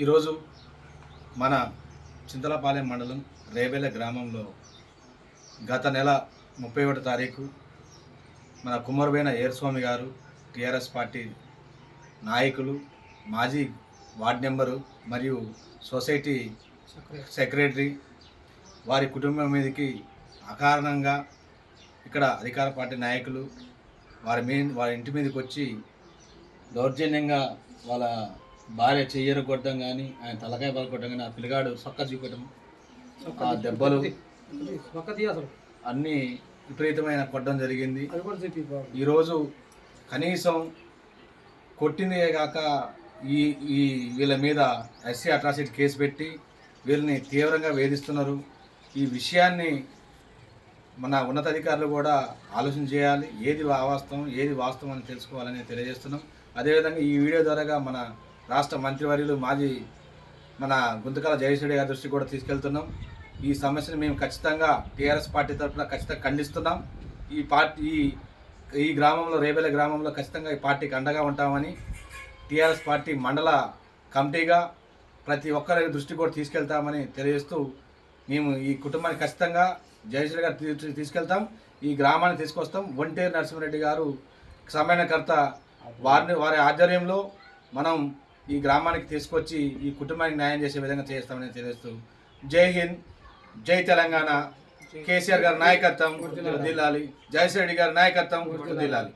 ఈరోజు మన చింతలపాలెం మండలం రేబెల గ్రామంలో గత నెల 31 తారీఖు మన కుమ్మరబోయిన ఏర్స్వామి గారు టీఆర్ఎస్ పార్టీ నాయకులు, మాజీ వార్డ్ నెంబరు మరియు సొసైటీ సెక్రటరీ వారి కుటుంబం మీదకి అకారణంగా ఇక్కడ అధికార పార్టీ నాయకులు వారి ఇంటి మీదకి వచ్చి దౌర్జన్యంగా వాళ్ళ భార్య చెయ్యరు కొట్టడం కానీ, ఆయన తలకాయ పగలు కొట్టడం కానీ, ఆ పిల్లగాడు సొక్క చూపటం, ఆ దెబ్బలు అన్నీ విపరీతమైన కొట్టడం జరిగింది. ఈరోజు కనీసం కొట్టిందే కాక ఈ ఈ వీళ్ళ మీద ఎస్సీ అట్రాసిటీ కేసు పెట్టి వీళ్ళని తీవ్రంగా వేధిస్తున్నారు. ఈ విషయాన్ని మన ఉన్నతాధికారులు కూడా ఆలోచన చేయాలి. ఏది అవాస్తవం ఏది వాస్తవం అని తెలుసుకోవాలని తెలియజేస్తున్నాం. అదేవిధంగా ఈ వీడియో ద్వారాగా మన రాష్ట్ర మంత్రివర్యులు మాజీ మన గుంతకల జయశ్రెడ్డి గారి దృష్టికి కూడా తీసుకెళ్తున్నాం. ఈ సమస్యను మేము ఖచ్చితంగా టీఆర్ఎస్ పార్టీ తరఫున ఖచ్చితంగా ఖండిస్తున్నాం. ఈ గ్రామంలో రేబెల గ్రామంలో ఖచ్చితంగా ఈ పార్టీకి అండగా ఉంటామని టీఆర్ఎస్ పార్టీ మండల కమిటీగా ప్రతి ఒక్కరి దృష్టికి కూడా తీసుకెళ్తామని తెలియజేస్తూ మేము ఈ కుటుంబాన్ని ఖచ్చితంగా జయశ్రీ గారు తీసుకెళ్తాం. ఈ గ్రామాన్ని తీసుకొస్తాం. ఒంటేరు నరసింహారెడ్డి గారు సమన్వయకర్త, వారి ఆధ్వర్యంలో మనం ఈ గ్రామానికి తీసుకొచ్చి ఈ కుటుంబానికి న్యాయం చేసే విధంగా చేస్తామని తెలియజేస్తూ జై హింద్, జై తెలంగాణ. కేసీఆర్ గారి నాయకత్వం దిల్లాలి, జయశ్రీ రెడ్డి గారి నాయకత్వం దిల్లాలి.